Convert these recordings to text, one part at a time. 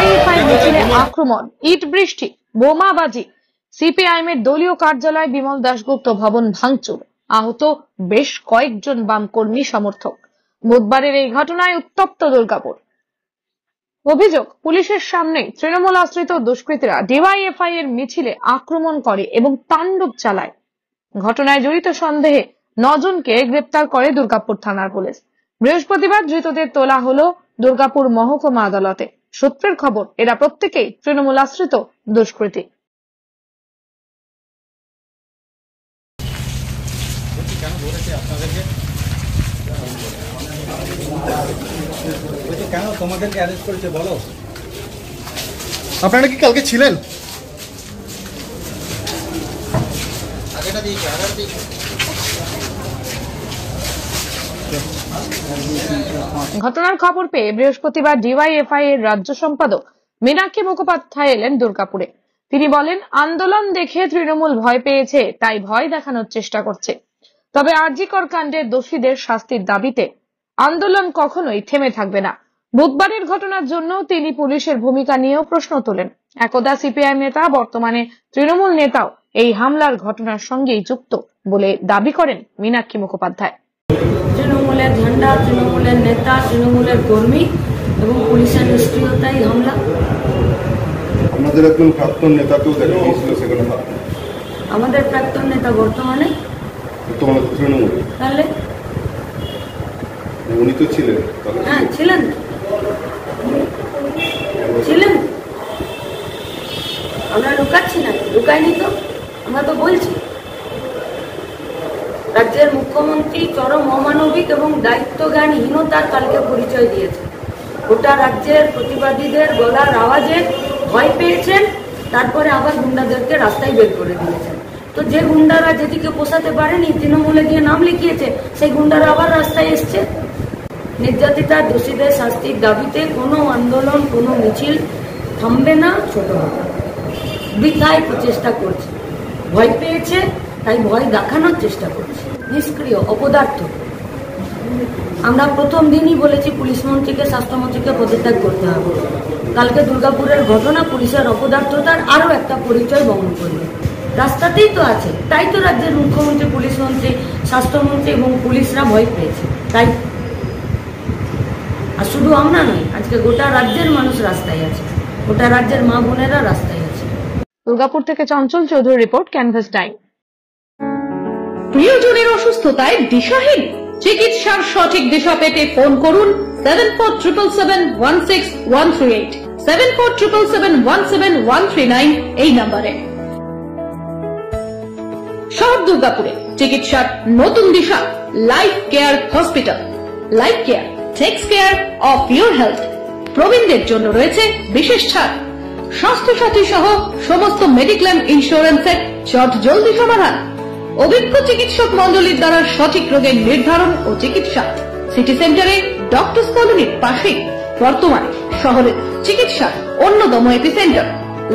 DYFI মিছিলে আক্রমণ, ইট বৃষ্টি, বোমাবাজি, সিপিআইএম এর দলীয় কার্যালয় বিমল দাশগুপ্ত ভবন ভাঙচুর, আহত বেশ কয়েকজন বাম কর্মী সমর্থক। বুধবারের এই ঘটনায় উত্তপ্ত দুর্গাপুর। অভিযোগ, পুলিশের সামনে তৃণমূল আশ্রিত দুষ্কৃতীরা ডিওয়াইএফআই এর মিছিলে আক্রমণ করে এবং তাণ্ডব চালায়। ঘটনায় জড়িত সন্দেহে 9 জনকে গ্রেপ্তার করে দুর্গাপুর থানার পুলিশ। বৃহস্পতিবার ধৃতদের তোলা হলো দুর্গাপুর মহকুমা আদালতে। সূত্রের খবর, এরা প্রত্যেকেই তৃণমূল আশ্রিত দুষ্কৃতী। কেন তোমাদেরকে অ্যারেস্ট করেছে বলো? আপনারা কি কালকে ছিলেন? ঘটনার খবর পেয়ে বৃহস্পতিবার ডিওয়াইএফআই এর রাজ্য সম্পাদক মীনাক্ষী মুখোপাধ্যায় এলেন দুর্গাপুরে। তিনি বলেন, আন্দোলন দেখে তৃণমূল ভয় পেয়েছে, তাই ভয় দেখানোর চেষ্টা করছে। তবে আরজিকর কাণ্ডের দোষীদের শাস্তির দাবিতে আন্দোলন কখনোই থেমে থাকবে না। বুধবারের ঘটনার জন্য তিনি পুলিশের ভূমিকা নিয়েও প্রশ্ন তোলেন। একদা সিপিআইএম নেতা, বর্তমানে তৃণমূল নেতাও এই হামলার ঘটনার সঙ্গেই যুক্ত বলে দাবি করেন মীনাক্ষী মুখোপাধ্যায়। তৃণমূলের ঝান্ডা, তৃণমূলের নেতা, তৃণমূলের কর্মী এবং পুলিশের নিষ্ক্রিয়তাই হামলা। আমাদের একজন প্রাক্তন নেতাকেও দেখা গিয়েছিল সেখানে। আমাদের প্রাক্তন নেতা বর্তমানে তৃণমূল, তাহলে উনি তো ছিলেন। হ্যাঁ, ছিলেন। আমরা লুকাচ্ছি না, লুকাইনি তো, আমরা তো বলছি। রাজ্যের মুখ্যমন্ত্রী চরম অমানবিক এবং দায়িত্বজ্ঞানহীনতার কালকে পরিচয় দিয়েছে। গোটা রাজ্যের প্রতিবাদীদের গলার আওয়াজে ভয় পেয়েছেন, তারপরে আবার গুন্ডাদেরকে রাস্তায় বের করে দিয়েছেন। তো যে গুন্ডারা যেদিকে পোষাতে পারেনি, তৃণমূলে গিয়ে নাম লিখিয়েছে, সেই গুন্ডারা আবার রাস্তায় এসছে। নির্যাতিতা দোষীদের শাস্তির দাবিতে কোনো আন্দোলন, কোনো মিছিল থামবে না, ছোট হবে। বৃথায় প্রচেষ্টা করছে, ভয় পেয়েছে তাই ভয় দেখানোর চেষ্টা করছে। নিষ্ক্রিয়, অপদার্থ। আমরা প্রথম দিনই বলেছি পুলিশ মন্ত্রীকে, স্বাস্থ্যমন্ত্রীকে পদত্যাগ করতে হবে। কালকে দুর্গাপুরের ঘটনা পুলিশের অপদার্থতার আরো একটা পরিচয় বহন করবে। রাস্তাতেই তো আছে, তাই তো রাজ্যের মুখ্যমন্ত্রী, পুলিশ মন্ত্রী, স্বাস্থ্যমন্ত্রী এবং পুলিশরা ভয় পেয়েছে। তাই আর শুধু আমরা নই, আজকে গোটা রাজ্যের মানুষ রাস্তায় আছে, গোটা রাজ্যের মা বোনেরা রাস্তায় আছে। দুর্গাপুর থেকে Chanchal Chowdhury report, canvas time. প্রিয়জনের অসুস্থতায় দিশাহীন? চিকিৎসার সঠিক দিশা পেতে ফোন করুন 7477716138, 7477717139 এই নম্বরে। শহর দুর্গাপুরে চিকিৎসার নতুন দিশা, Life Care hospital. Life Care takes care of your health. প্রবীণদের জন্য রয়েছে বিশেষ ছাড়। স্বাস্থ্য সাথী সহ সমস্ত মেডিক্লেম ইন্স্যুরেন্সের চট জলদি সমাধান। অভিজ্ঞ চিকিৎসক মন্ডলীর দ্বারা সঠিক রোগের নির্ধারণ ও চিকিৎসা। সিটি সেন্টারে ডক্টরস কলোনির পাশেই বর্তমানে শহরের চিকিৎসার অন্যতম epicentre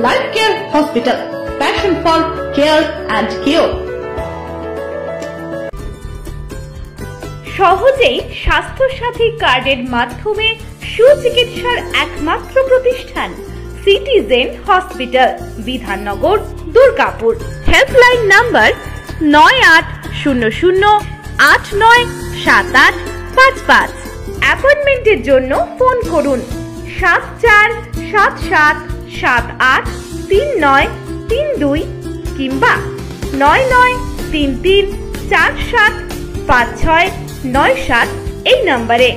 life Care hospital, passion for care and cure. সহজেই স্বাস্থ্য সাথী কার্ডের মাধ্যমে সুচিকিৎসার একমাত্র প্রতিষ্ঠান citizen hospital, Bidhannagar, Durgapur. Helpline number 9800897855। অ্যাপয়েন্টমেন্টের জন্য ফোন করুন 7477783932 কিংবা 9933475697 এই নম্বরে।